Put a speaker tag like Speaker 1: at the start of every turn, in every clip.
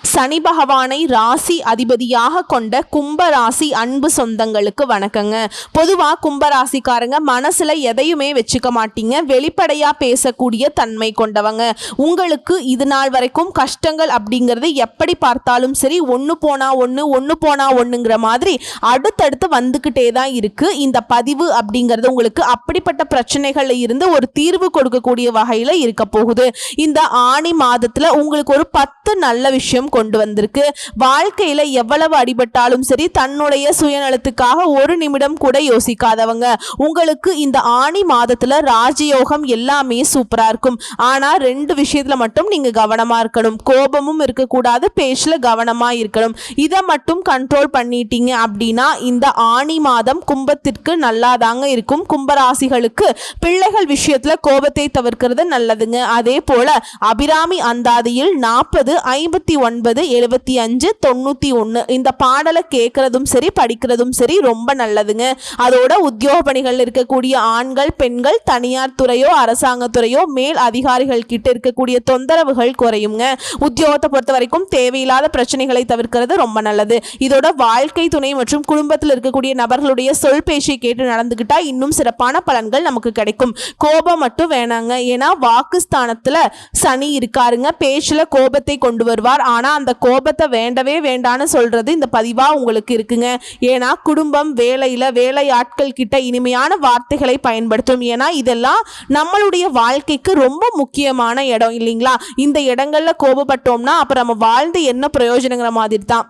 Speaker 1: சனி பகவானை ராசி அதிபதியாக கொண்ட கும்பராசி அன்பு சொந்தங்களுக்கு வணக்கங்க. பொதுவாக கும்பராசிக்காரங்க மனசுல எதையுமே வச்சுக்க மாட்டீங்க, வெளிப்படையா பேசக்கூடிய தன்மை கொண்டவங்க. உங்களுக்கு இது நாள் வரைக்கும் கஷ்டங்கள் அப்படிங்கிறது எப்படி பார்த்தாலும் சரி ஒன்று போனா ஒன்றுங்கிற மாதிரி அடுத்தடுத்து வந்துக்கிட்டே தான் இருக்கு. இந்த பதிவு அப்படிங்கிறது உங்களுக்கு அப்படிப்பட்ட பிரச்சனைகள்ல இருந்து ஒரு தீர்வு கொடுக்கக்கூடிய வகையில் இருக்க போகுது. இந்த ஆணி மாதத்துல உங்களுக்கு ஒரு 10 நல்ல விஷயம் கொண்டு வந்திருக்கு. வாழ்க்கையில எவ்வளவு அடிபட்டாலும் சரி தன்னுடைய சுயநலத்துக்காக ஒரு நிமிடம் கூட யோசிக்காதவங்க உங்களுக்கு இந்த ஆணி மாதத்துல ராஜயோகம் எல்லாமே சூப்பரா இருக்கும். ஆனா 2 விஷயத்துல மட்டும் நீங்க கவனமா இருக்கணும். கோபமும் இருக்கக்கூடாது, பேச்சுல கவனமா இருக்கணும். இதை மட்டும் கண்ட்ரோல் பண்ணிட்டீங்க அப்படின்னா இந்த ஆணி மாதம் கும்பத்திற்கு நல்லாதாங்க இருக்கும். கும்பராசிகளுக்கு பிள்ளைகள் விஷயத்துல கோபத்தை தவிர்க்கிறது நல்லதுங்க. அதே போல அபிராமி அந்தாதியில் 40 59 75 91 இந்த பாடலை கேட்கறதும் சரி படிக்கிறதும் சரி ரொம்ப நல்லதுங்க. அதோட உத்தியோக பணிகள் இருக்கக்கூடிய ஆண்கள் பெண்கள் தனியார் துறையோ அரசாங்கத்துறையோ மேல் அதிகாரிகள் கிட்ட இருக்கக்கூடிய தொந்தரவுகள் குறையுங்க. உத்தியோகத்தை பொறுத்த வரைக்கும் தேவையில்லாத பிரச்சனைகளை தவிர்க்கிறது ரொம்ப நல்லது. இதோட வாழ்க்கை துணை மற்றும் குடும்பத்தில் இருக்கக்கூடிய நபர்களுடைய சொல் பேச்சை கேட்டு நடந்துகிட்டா இன்னும் சிறப்பான பலன்கள் நமக்கு கிடைக்கும். கோபம் மட்டும் வேணாங்க, ஏன்னா வாக்குஸ்தானத்துல சனி இருக்காருங்க. பேச்சுல கோபத்தை கொண்டு வருவார். ஆனா அந்த கோபத்தை வேண்டவே வேண்டான்னு சொல்றது இந்த பதிவா உங்களுக்கு இருக்குங்க. ஏன்னா குடும்பம் வேலை ஆட்கள் கிட்ட இனிமையான வார்த்தைகளை பயன்படுத்தும். ஏன்னா இதெல்லாம் நம்மளுடைய வாழ்க்கைக்கு ரொம்ப முக்கியமான இடம் இல்லைங்களா? இந்த இடங்கள்ல கோபப்பட்டோம்னா அப்புறம் நம்ம வாழ்ந்து என்ன பிரயோஜனங்கிற மாதிரி தான்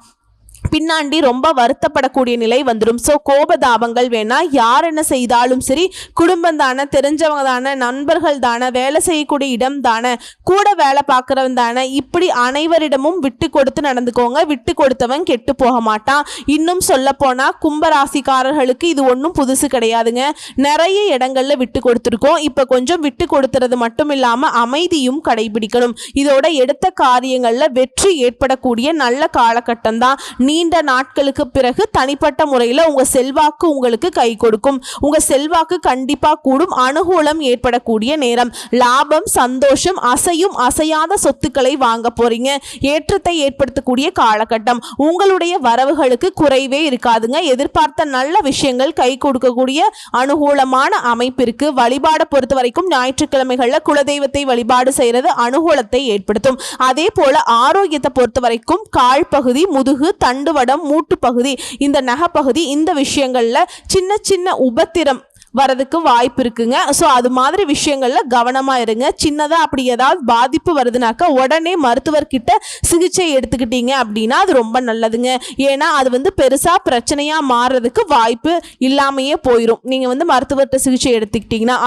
Speaker 1: பின்னாண்டி ரொம்ப வருத்தப்படக்கூடிய நிலை வந்துடும். ஸோ கோபதாபங்கள் வேணா. யார் என்ன செய்தாலும் சரி குடும்பம் தானே, தெரிஞ்சவங்க தானே, நண்பர்கள் தானே, வேலை செய்யக்கூடிய இடம் தானே, கூட வேலை பார்க்குறவன் தானே, இப்படி அனைவரிடமும் விட்டு கொடுத்து நடந்துக்கோங்க. விட்டு கொடுத்தவன் கெட்டு போக மாட்டான். இன்னும் சொல்ல போனால் கும்பராசிக்காரர்களுக்கு இது ஒன்றும் புதுசு கிடையாதுங்க. நிறைய இடங்கள்ல விட்டு கொடுத்துருக்கோம். இப்போ கொஞ்சம் விட்டு கொடுத்துறது மட்டும் இல்லாமல் அமைதியும் கடைபிடிக்கணும். இதோட எடுத்த காரியங்களில் வெற்றி ஏற்படக்கூடிய நல்ல காலகட்டம் தான். நீண்ட நாட்களுக்கு பிறகு தனிப்பட்ட முறையில் உங்க செல்வாக்கு உங்களுக்கு கை கொடுக்கும். உங்க செல்வாக்கு கண்டிப்பா கூடும். அனுகூலம் ஏற்படக்கூடிய நேரம். லாபம், சந்தோஷம், அசையும் அசையாத சொத்துக்களை வாங்க போறீங்க. ஏற்றத்தை ஏற்படுத்தக்கூடிய காலகட்டம். உங்களுடைய வரவுகளுக்கு குறைவே இருக்காதுங்க. எதிர்பார்த்த நல்ல விஷயங்கள் கை கொடுக்கக்கூடிய அனுகூலமான அமைப்பிற்கு. வழிபாடு பொறுத்த வரைக்கும் ஞாயிற்றுக்கிழமைகள்ல குலதெய்வத்தை வழிபாடு செய்யறது அனுகூலத்தை ஏற்படுத்தும். அதே போல ஆரோக்கியத்தை பொறுத்த வரைக்கும் கால் பகுதி, முதுகு, தண்டுவடம், மூட்டு பகுதி, இந்த நகப்பகுதி, இந்த விஷயங்கள்ல சின்ன சின்ன உபத்திரம் வரதுக்கு வாய்ப்பு இருக்குங்க. ஸோ அது மாதிரி விஷயங்கள்ல கவனமா இருங்க. சின்னதா அப்படி ஏதாவது பாதிப்பு வருதுனாக்கா உடனே மருத்துவர்கிட்ட சிகிச்சை எடுத்துக்கிட்டீங்க அப்படின்னா அது ரொம்ப நல்லதுங்க. ஏன்னா அது பெருசா பிரச்சனையா மாறுறதுக்கு வாய்ப்பு இல்லாமையே போயிடும் நீங்க மருத்துவர்கிட்ட சிகிச்சை எடுத்துக்கிட்டீங்கன்னா.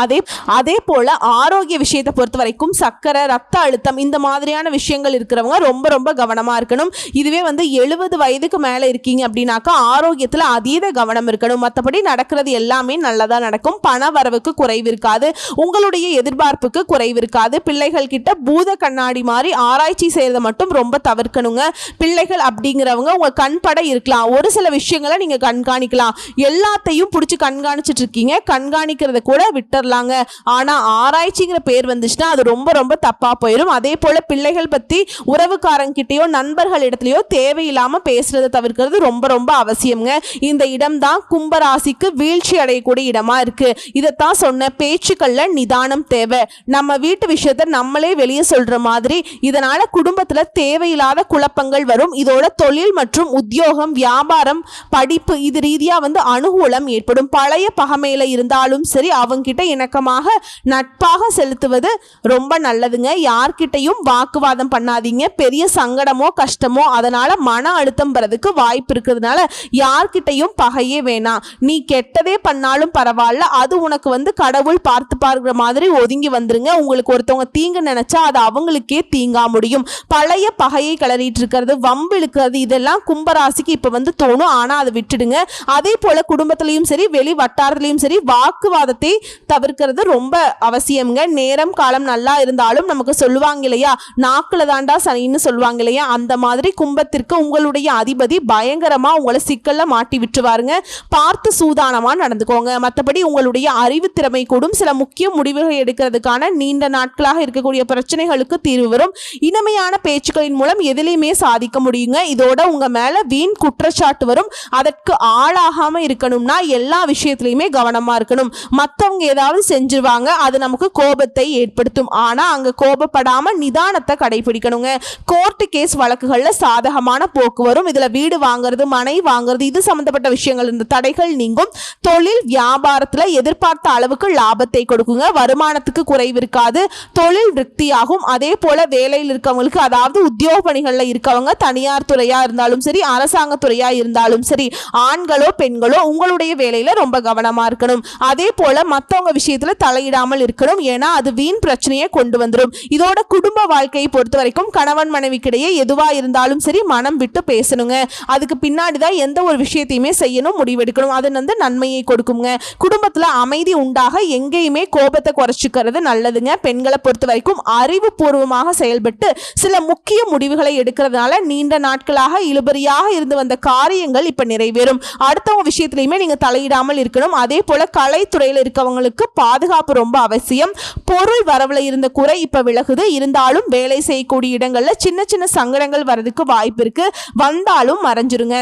Speaker 1: அதே போல ஆரோக்கிய விஷயத்தை பொறுத்த வரைக்கும் சர்க்கரை, ரத்த அழுத்தம் இந்த மாதிரியான விஷயங்கள் இருக்கிறவங்க ரொம்ப ரொம்ப கவனமா இருக்கணும். இதுவே 70 வயதுக்கு மேல இருக்கீங்க அப்படின்னாக்கா ஆரோக்கியத்துல அதீத கவனம் இருக்கணும். மற்றபடி நடக்கிறது எல்லாமே நல்லதா நடக்கும். பண வரவுக்கு குறைவு இருக்காது. உங்களுடைய எதிர்பார்ப்புக்கு குறைவு இருக்காது. பிள்ளைகள் கிட்ட பூத கண்ணாடி மாதிரி ஆராய்ச்சி செய்யறத மட்டும் ரொம்ப தவிர்க்கணுங்க. பிள்ளைகள் அப்படிங்கிறவங்க உங்க கண்பட இருக்கலாம். ஒரு சில விஷயங்களை நீங்க கண்காணிக்கலாம். எல்லாத்தையும் பிடிச்சி கண்காணிச்சிட்டு இருக்கீங்க, கண்காணிக்கிறத கூட விட்டுறலாங்க. ஆனா ஆராய்ச்சிங்கிற பேர் வந்துச்சுன்னா அது ரொம்ப ரொம்ப தப்பா போயிடும். அதே போல பிள்ளைகள் பத்தி உறவுக்காரங்கிட்டயோ நண்பர்கள் இடத்துலயோ தேவையில்லாம பேசுறதை தவிர்க்கிறது ரொம்ப ரொம்ப அவசியம்ங்க. இந்த இடம் தான் கும்பராசிக்கு வீழ்ச்சி அடையக்கூடிய இடமா இருக்கு. இதைத்தான் சொன்ன, பேச்சுக்கள்ல நிதானம் தேவை. நம்ம வீட்டு விஷயத்தை நம்மளே வெளியே சொல்ற மாதிரி. இதனால குடும்பத்துல தேவையில்லாத குழப்பங்கள் வரும். இதோட தொழில் மற்றும் உத்தியோகம், வியாபாரம், படிப்பு இது ரீதியா அனுகூலம் ஏற்படும். பழைய பகைமையில இருந்தாலும் சரி அவங்க கிட்ட இணக்கமாக நட்பாக செலுத்துவது ரொம்ப நல்லதுங்க. யார்கிட்டையும் வாக்குவாதம் பண்ணாதீங்க. பெரிய சங்கடமோ கஷ்டமோ அதனால மன அழுத்தம் வரதுக்கு வாய்ப்பு இருக்கிறதுனால யார்கிட்டையும் பகையே வேணாம். நீ கெட்டதே பண்ணாலும் பரவாயில்ல, அது உனக்கு கடவுள் பார்த்து பார்க்கிற மாதிரி ஒதுங்கி வந்துருங்க. உங்களுக்கு ஒருத்தவங்க தீங்கு நினைச்சா அது அவங்களுக்கே தீங்கா முடியும். பழைய பகையை கிளறிட்டு இருக்கிறது, வம்பு இழுக்கிறது இதெல்லாம் கும்பராசிக்கு இப்ப தோணும். ஆனா அதை விட்டுடுங்க. அதே போல குடும்பத்திலையும் சரி வெளி வட்டாரத்திலையும் சரி வாக்குவாதத்தை தவிர்க்கிறது ரொம்ப அவசியம்ங்க. நேரம் காலம் நல்லா இருந்தாலும் நமக்கு சொல்லுவாங்க இல்லையா, நாக்குல தாண்டா சனின்னு சொல்லுவாங்க இல்லையா, அந்த மாதிரி கும்பத்திற்கு உங்களுடைய அதிபதி பயங்கரமா உங்களை சிக்கல்ல மாட்டி விட்டுருவாருங்க. பார்த்து சூதானமா நடந்துக்கோங்க. மற்றபடி உங்களுடைய அறிவு திறமை கூடும். சில முக்கிய முடிவுகளை எடுக்கிறதுக்கான நீண்ட நாட்களாக இருக்கக்கூடிய பிரச்சனைகளுக்கு தீர்வு வரும். இனிமையான பேச்சுக்களின் மூலம் எதிலையுமே சாதிக்க முடியுங்க. இதோட உங்க மேல வீண் குற்றச்சாட்டு வரும். அதற்கு ஆளாகாம இருக்கணும்னா எல்லா விஷயத்திலையுமே கவனமா இருக்கணும். மற்றவங்க ஏதாவது செஞ்சிருவாங்க, அது நமக்கு கோபத்தை ஏற்படுத்தும். ஆனா அங்க கோபப்படாம நிதானத்தை கடைபிடிக்கணுங்க. கோர்ட்டு கேஸ் வழக்குகள்ல சாதகமான போக்கு வரும். இதுல வீடு வாங்குறது, மனை வாங்குறது, இது சம்பந்தப்பட்ட விஷயங்கள் இந்த தடைகள் நீங்கும். தொழில் வியாபாரத்துல எதிர்பார்த்த அளவுக்கு லாபத்தை கொடுக்குங்க. வருமானத்துக்கு குறைவு இருக்காது. தொழில் விருத்தியாகும். அதே போல வேலையில் இருக்கவங்களுக்கு, அதாவது உத்தியோக பணிகள்ல இருக்கவங்க, தனியார் துறையா இருந்தாலும் சரி, அரசாங்க துறையா இருந்தாலும் சரி, ஆண்களோ பெண்களோ உங்களுடைய வேலையில ரொம்ப கவனமா இருக்கணும். அதே போல மற்றவங்க விஷயத்துல தலையிடாமல் இருக்கணும். ஏன்னா அது வீண் பிரச்சனையை கொண்டு வந்துடும். இதோட குடும்ப வாழ்க்கையை பொறுத்த வரைக்கும் கணவன் மனைவிக்கிடையே எதுவா இருந்தாலும் சரி மனம் விட்டு பேசணுங்க. அதுக்கு பின்னாடிதான் எந்த ஒரு விஷயத்தையுமே செய்யணும், முடிவெடுக்கணும். அது நன்மையை கொடுக்குங்க. குடும்பத்துல அமைதி உண்டாக எங்கேயுமே கோபத்தை குறைச்சிக்கிறது நல்லதுங்க. பெண்களை பொறுத்த வரைக்கும் அறிவுபூர்வமாக செயல்பட்டு சில முக்கிய முடிவுகளை எடுக்கிறதுனால நீண்ட நாட்களாக இழுபறியாக இருந்து வந்த காரியங்கள் இப்ப நிறைவேறும். அடுத்தவங்க விஷயத்திலையுமே நீங்க தலையிடாமல் இருக்கணும். அதே போல கலைத்துறையில் இருக்கவங்களுக்கு பாதுகாப்பு ரொம்ப அவசியம். பொருள் வரவுல இருந்த குறை இப்ப விலகுது. இருந்தாலும் வேலை செய்யக்கூடிய இடங்கள்ல சின்ன சின்ன சங்கடங்கள் வரதுக்கு வாய்ப்பு இருக்கு. வந்தாலும் மறைஞ்சிருங்க.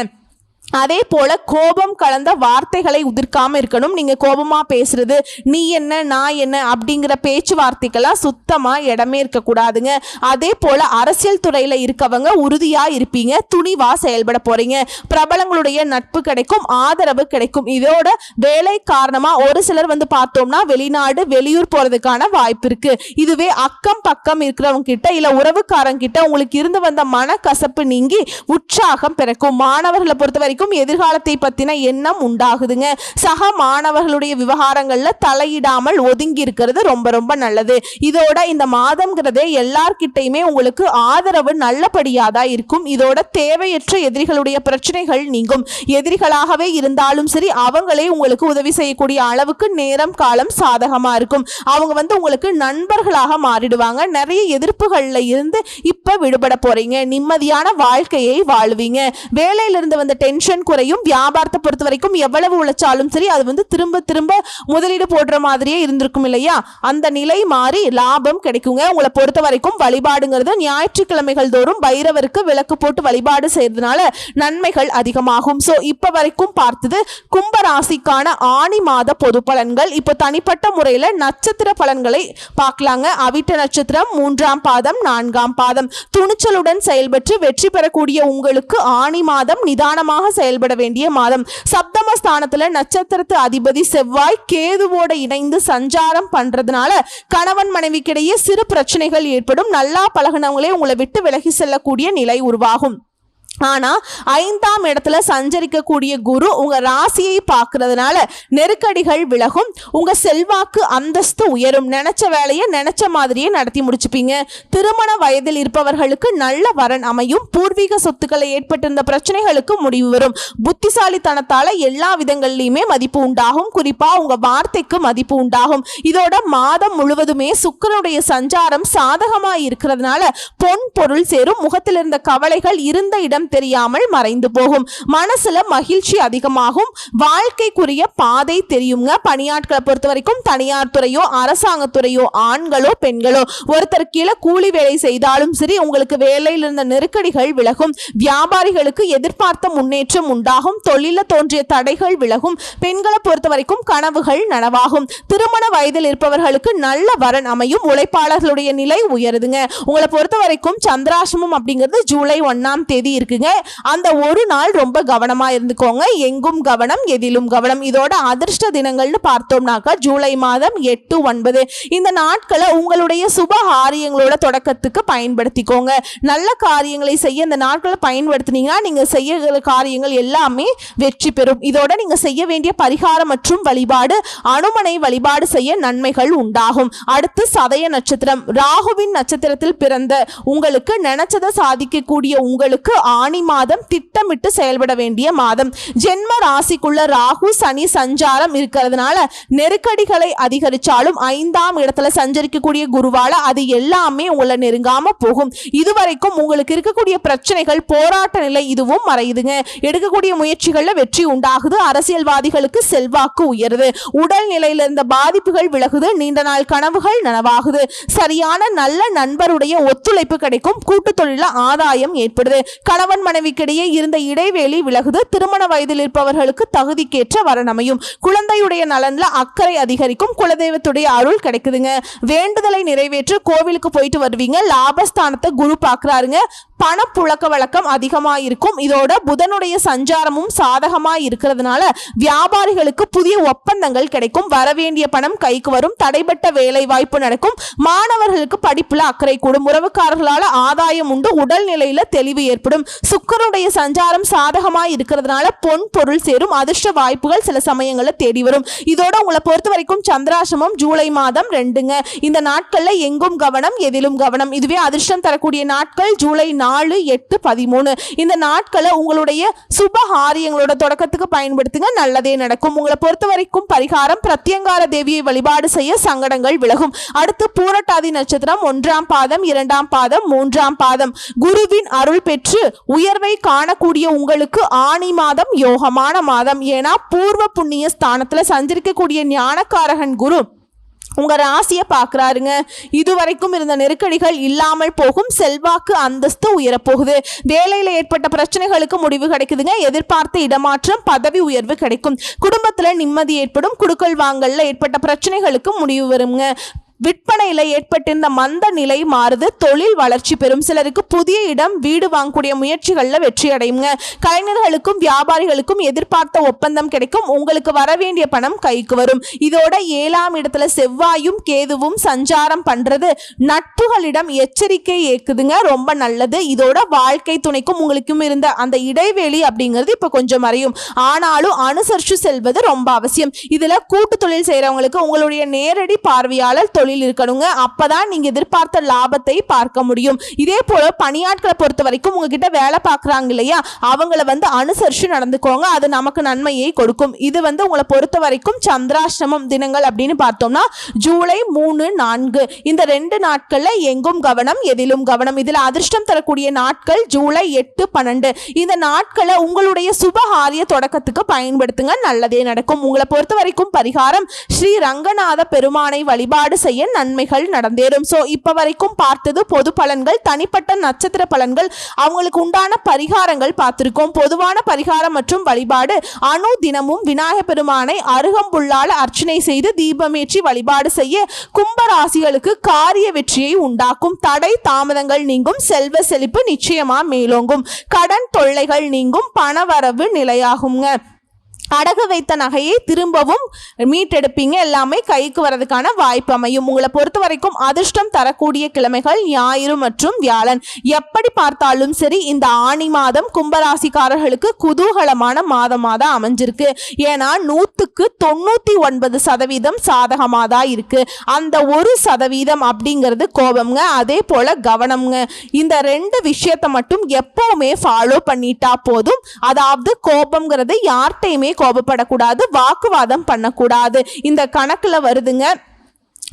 Speaker 1: அதே போல கோபம் கலந்த வார்த்தைகளை உதிர்க்காம இருக்கணும். நீங்க கோபமா பேசுறது, நீ என்ன நான் என்ன அப்படிங்கிற பேச்சுவார்த்தைக்கெல்லாம் சுத்தமா இடமே இருக்கக்கூடாதுங்க. அதே போல அரசியல் துறையில இருக்கவங்க உறுதியா இருப்பீங்க, துணிவா செயல்பட போறீங்க. பிரபலங்களுடைய நட்பு கிடைக்கும், ஆதரவு கிடைக்கும். இதோட வேலை காரணமா ஒரு சிலர் பார்த்தோம்னா வெளிநாடு வெளியூர் போறதுக்கான வாய்ப்பு இருக்கு. இதுவே அக்கம் பக்கம் இருக்கிறவங்க கிட்ட இல்ல உறவுக்காரங்க கிட்ட உங்களுக்கு இருந்து வந்த மனக்கசப்பு நீங்கி உற்சாகம் பிறக்கும். மாணவர்களை பொறுத்த வரைக்கும் எதிர்காலத்தை பத்தின எண்ணம் உண்டாகுதுங்க. சக மாணவர்களுடைய விவகாரங்கள்ல தலையிடாமல் ஒதுங்கி இருக்கிறது ரொம்ப ரொம்ப நல்லது. இதோட இந்த மாதம்ங்கிறதே எல்லார்கிட்டையுமே உங்களுக்கு ஆதரவு நல்லபடியாதான் இருக்கும். இதோட தேவையற்ற எதிரிகளுடைய பிரச்சனைகள் நீங்கும். எதிரிகளாகவே இருந்தாலும் சரி அவங்களே உங்களுக்கு உதவி செய்யக்கூடிய அளவுக்கு நேரம் காலம் சாதகமா இருக்கும். அவங்க உங்களுக்கு நண்பர்களாக மாறிடுவாங்க. நிறைய எதிர்ப்புகள்ல இருந்து இப்ப விடுபட போறீங்க. நிம்மதியான வாழ்க்கையை வாழ்வீங்க. வேலையிலிருந்து வந்த டென்ஷன் குறையும். வியாபாரத்தை பொறுத்த வரைக்கும் எவ்வளவு உழைச்சாலும் சரி அது திரும்ப திரும்ப முதலீடு போடுற மாதிரியே இருந்திருக்கும் இல்லையா, அந்த நிலை மாறி லாபம் கிடைக்குங்க. உங்களை பொறுத்த வரைக்கும் வழிபாடுங்கிறது ஞாயிற்றுக்கிழமைகள் தோறும் பைரவருக்கு விளக்கு போட்டு வழிபாடு செய்யறதுனால நன்மைகள் அதிகமாகும். சோ இப்ப வரைக்கும் பார்த்தது கும்ப ராசிக்கான ஆணி மாத பொது பலன்கள். இப்போ தனிப்பட்ட முறையில நட்சத்திர பலன்களை பார்க்கலாங்க. அவிட்ட நட்சத்திரம் 3ஆம் பாதம் 4ஆம் பாதம். துணிச்சலுடன் செயல்பட்டு வெற்றி பெறக்கூடிய உங்களுக்கு ஆணி மாதம் நிதானமாக செயல்பட வேண்டிய மாதம். சப்தமஸ்தானத்துல நட்சத்திரத்து அதிபதி செவ்வாய் கேதுவோட இணைந்து சஞ்சாரம் பண்றதுனால கணவன் மனைவிக்கிடையே சிறு பிரச்சனைகள் ஏற்படும். நல்லா பழகினவங்களே உங்களை விட்டு விலகி செல்லக்கூடிய நிலை உருவாகும். ஆனா 5ஆம் இடத்துல சஞ்சரிக்கக்கூடிய குரு உங்க ராசியை பார்க்கறதுனால நெருக்கடிகள் விலகும். உங்க செல்வாக்கு அந்தஸ்து உயரும். நினைச்ச வேலையை நினைச்ச மாதிரியே நடத்தி முடிச்சுப்பீங்க. திருமண வயதில் இருப்பவர்களுக்கு நல்ல வரன் அமையும். பூர்வீக சொத்துக்களை ஏற்பட்டிருந்த பிரச்சனைகளுக்கு முடிவு வரும். புத்திசாலித்தனத்தால எல்லா விதங்கள்லயுமே மதிப்பு உண்டாகும். குறிப்பா உங்க வார்த்தைக்கு மதிப்பு உண்டாகும். இதோட மாதம் முழுவதுமே சுக்கிரனுடைய சஞ்சாரம் சாதகமா இருக்கிறதுனால பொன் பொருள் சேரும். முகத்தில் இருந்த கவலைகள் இருந்த இடம் தெரியாமல் மறைந்து போகும். மனசுல மகிழ்ச்சி அதிகமாகும். வாழ்க்கைக்குரிய பாதை தெரியுங்க. பணியாட்களை பொறுத்த வரைக்கும் தனியார் துறையோ அரசாங்க துறையோ ஆண்களோ பெண்களோ ஒருத்தர் கீழே கூலி வேலை செய்தாலும் சரி உங்களுக்கு வேலையில் இருந்த நெருக்கடிகள் விலகும். வியாபாரிகளுக்கு எதிர்பார்த்த முன்னேற்றம் உண்டாகும். தொழில தோன்றிய தடைகள் விலகும். பெண்களை பொறுத்த வரைக்கும் கனவுகள் நனவாகும். திருமண வயதில் இருப்பவர்களுக்கு நல்ல வரன் அமையும். உழைப்பாளர்களுடைய நிலை உயருதுங்க. உங்களை பொறுத்த வரைக்கும் சந்திராசிரமம் அப்படிங்கிறது ஜூலை 1ஆம் தேதி இருக்கு. அந்த ஒரு நாள் ரொம்ப கவனமா இருந்துக்கோங்க. எங்கும் கவனம் எதிலும் கவனம். இதோட அதிர்ஷ்ட தினங்கள்னு பார்த்தோம்னாக்கா ஜூலை மாதம் 8, 9 இந்த நாட்களை உங்களுடைய சுப காரியங்களோட தொடக்கத்துக்கு பயன்படுத்திக்கோங்க. நல்ல காரியங்களை செய்ய இந்த நாட்களை பயன்படுத்தினீங்கன்னா நீங்க செய்ய காரியங்கள் எல்லாமே வெற்றி பெறும். இதோட நீங்க செய்ய வேண்டிய பரிகாரம் மற்றும் வழிபாடு அனுமனை வழிபாடு செய்ய நன்மைகள் உண்டாகும். அடுத்து சதய நட்சத்திரம். ராகுவின் நட்சத்திரத்தில் பிறந்த உங்களுக்கு நினைச்சதை சாதிக்கக்கூடிய உங்களுக்கு ஆணி மாதம் திட்டமிட்டு செயல்பட வேண்டிய மாதம். ஜென்ம ராசிக்குள்ள ராகு சனி சஞ்சாரம் இருக்கிறதுனால நெருக்கடிகளை அதிகரிச்சாலும் 5ஆம் இடத்துல சஞ்சரிக்கக்கூடிய குருவால அது எல்லாமே உங்களை நெருங்காம போகும். இதுவரைக்கும் உங்களுக்கு இருக்கக்கூடிய பிரச்சனைகள் போராட்ட நிலை இதுவும் மறையுதுங்க. எடுக்கக்கூடிய முயற்சிகள்ல வெற்றி உண்டாகுது. அரசியல்வாதிகளுக்கு செல்வாக்கு உயருது. உடல் நிலையில இருந்த பாதிப்புகள் விலகுது. நீண்ட நாள் கனவுகள் நனவாகுது. சரியான நல்ல நண்பருடைய ஒத்துழைப்பு கிடைக்கும். கூட்டு தொழில ஆதாயம் ஏற்படுது. கணவன் மனைவிக்கிடையே இருந்த இடைவெளி விலகுது. திருமண வயதில் இருப்பவர்களுக்கு தகுதிக்கேற்ற வரன் அமையும். குழந்தையுடைய நலன்ல அக்கறை அதிகரிக்கும். குலதெய்வத்துடைய அருள் கிடைக்குதுங்க. வேண்டுதலை நிறைவேற்ற கோவிலுக்கு போயிட்டு வருவீங்க. லாபஸ்தானத்தை குரு பார்க்கறாருங்க. பணப்புழக்க வழக்கம் அதிகமா இருக்கும். இதோட புதனுடைய சஞ்சாரமும் சாதகமா இருக்கிறதுனால வியாபாரிகளுக்கு புதிய ஒப்பந்தங்கள் கிடைக்கும். வரவேண்டிய பணம் கைக்கு வரும். தடைபட்ட வேலை வாய்ப்பு நடக்கும். மாணவர்களுக்கு படிப்புல அக்கறை கூடும். உறவுக்காரர்களால ஆதாயம் உண்டு. உடல் நிலையில தெளிவு ஏற்படும். சுக்கிரனுடைய சஞ்சாரம் சாதகமா இருக்கிறதுனால பொன் பொருள் சேரும். அதிர்ஷ்ட வாய்ப்புகள் சில சமயங்கள்ல தேடி வரும். இதோட உங்களை பொறுத்த வரைக்கும் சந்திராசிரமம் ஜூலை மாதம் 2ங்க. இந்த நாட்கள்ல எங்கும் கவனம், எதிலும் கவனம். இதுவே அதிர்ஷ்டம் தரக்கூடிய நாட்கள் ஜூலை 4, 8, 13. இந்த நாட்களை உங்களுடைய சுபகாரியங்களோட தொடக்கத்துக்கு பயன்படுத்துங்க. நல்லதே நடக்கும். உங்களை பொறுத்த வரைக்கும் பரிகாரம் பிரத்யங்கார தேவியை வழிபாடு செய்ய சங்கடங்கள் விலகும். அடுத்து பூரட்டாதி நட்சத்திரம் 1ஆம் பாதம், 2ஆம் பாதம், 3ஆம் பாதம். குருவின் அருள் பெற்று உயர்வை காணக்கூடிய உங்களுக்கு ஆணி மாதம் யோகமான மாதம். ஏன்னா பூர்வ புண்ணிய ஸ்தானத்துல சஞ்சரிக்கக்கூடிய ஞானக்காரகன் குரு உங்க ராசியை பார்க்கறாருங்க. இதுவரைக்கும் இருந்த நெருக்கடிகள் இல்லாமல் போகும். செல்வாக்கு அந்தஸ்து உயரப்போகுது. வேலையில ஏற்பட்ட பிரச்சனைகளுக்கு முடிவு கிடைக்குதுங்க. எதிர்பார்த்த இடமாற்றம், பதவி உயர்வு கிடைக்கும். குடும்பத்துல நிம்மதி ஏற்படும். குடுக்கல் வாங்கல்ல ஏற்பட்ட பிரச்சனைகளுக்கு முடிவு வருங்க. விற்பனையில ஏற்பட்டிருந்த மந்த நிலை மாறுது. தொழில் வளர்ச்சி பெறும். சிலருக்கு புதிய இடம் வீடு வாங்கக்கூடிய முயற்சிகள்ல வெற்றி அடையுங்க. கலைஞர்களுக்கும் வியாபாரிகளுக்கும் எதிர்பார்த்த ஒப்பந்தம் கிடைக்கும். உங்களுக்கு வரவேண்டிய பணம் கைக்கு வரும். இதோட 7ஆம் இடத்துல செவ்வாயும் கேதுவும் சஞ்சாரம் பண்றது நட்புகளிடம் எச்சரிக்கை ஏக்குதுங்க. ரொம்ப நல்லது. இதோட வாழ்க்கை துணைக்கும் உங்களுக்கும் இருந்த அந்த இடைவெளி அப்படிங்கிறது இப்ப கொஞ்சம் மறையும். ஆனாலும் அனுசரிச்சு செல்வது ரொம்ப அவசியம். இதுல கூட்டு தொழில் செய்யறவங்களுக்கு உங்களுடைய நேரடி பார்வையாளர் தொழில் இருக்கணுங்க. அப்பதான் நீங்க எதிர்பார்த்த லாபத்தை பார்க்க முடியும். இதே போல பணியாட்களை பொறுத்த வரைக்கும் உங்ககிட்ட வேலை பார்க்கறாங்க இல்லையா, அவங்கள அனுசரிச்சு நடந்துக்கோங்க. அது நமக்கு நன்மையை கொடுக்கும். இது உங்களை பொறுத்த வரைக்கும் சந்திராஷ்டமம் தினங்கள் அப்படின்னு பார்த்தோம்னா ஜூலை 3, 4 இந்த 2 நாட்கள்ல எங்கும் கவனம், எதிலும் கவனம். இதுல அதிர்ஷ்டம் தரக்கூடிய நாட்கள் ஜூலை 8, 12. இந்த நாட்களை உங்களுடைய சுபகாரிய தொடக்கத்துக்கு பயன்படுத்துங்க. நல்லதே நடக்கும். உங்களை பொறுத்த வரைக்கும் பரிகாரம் ஸ்ரீ ரங்கநாத பெருமானை வழிபாடு செய்ய நன்மைகள் நடந்தேறும். சோ இப்ப வரைக்கும் பார்த்தது பொது பலன்கள். தனிப்பட்ட நட்சத்திர பலன்கள், அவங்களுக்கு உண்டான பரிகாரங்கள் பார்த்திருக்கோம். பொதுவான பரிகாரம் மற்றும் வழிபாடு அணு தினமும் விநாயகர் பெருமானை அருகம்புல்லால அர்ச்சனை செய்து தீபமேற்றி வழிபாடு செய்ய கும்பராசிகளுக்கு காரிய வெற்றியை உண்டாக்கும். தடை தாமதங்கள் நீங்கும். செல்வ செழிப்பு நிச்சயமா மேலோங்கும். கடன் தொல்லைகள் நீங்கும். பணவரவு நிலையாகுங்க. அடகு வைத்த நகையை திரும்பவும் மீட்டெடுப்பீங்க. எல்லாமே கைக்கு வரதுக்கான வாய்ப்பு அமையும். உங்களை பொறுத்த வரைக்கும் அதிர்ஷ்டம் தரக்கூடிய கிழமைகள் ஞாயிறு மற்றும் வியாழன். எப்படி பார்த்தாலும் சரி இந்த ஆணி மாதம் கும்பராசிக்காரர்களுக்கு குதூகலமான மாதமாக தான் அமைஞ்சிருக்கு. ஏன்னா 100க்கு 99% சாதகமாக தான் இருக்கு. அந்த 1% அப்படிங்கிறது கோபம்ங்க. அதே போல கவனம்ங்க. இந்த 2 விஷயத்தை மட்டும் எப்பவுமே ஃபாலோ பண்ணிட்டா போதும். அதாவது கோபம்ங்கிறது யார்கிட்டையுமே கோபப்படக்கூடாது, வாக்குவாதம் பண்ணக்கூடாது. இந்த கணக்குல வருதுங்க.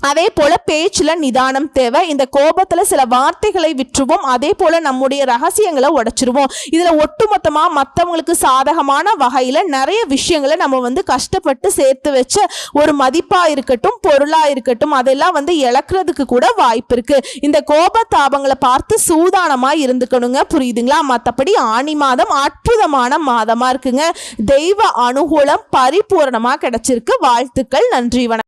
Speaker 1: அதே போல பேச்சுல நிதானம் தேவை. இந்த கோபத்துல சில வார்த்தைகளை விட்டுருவோம். அதே போல நம்முடைய ரகசியங்களை உடைச்சிருவோம். இதுல ஒட்டுமொத்தமா மற்றவங்களுக்கு சாதகமான வகையில நிறைய விஷயங்களை நம்ம கஷ்டப்பட்டு சேர்த்து வச்ச ஒரு மதிப்பா இருக்கட்டும், பொருளா இருக்கட்டும், அதெல்லாம் இழக்கிறதுக்கு கூட வாய்ப்பு இருக்கு. இந்த கோபத்தாபங்களை பார்த்து சூதானமா இருந்துக்கணுங்க. புரியுதுங்களா? மற்றபடி ஆணி மாதம் அற்புதமான மாதமா இருக்குங்க. தெய்வ அனுகூலம் பரிபூர்ணமா கிடைச்சிருக்கு. வாழ்த்துக்கள். நன்றி. வணக்கம்.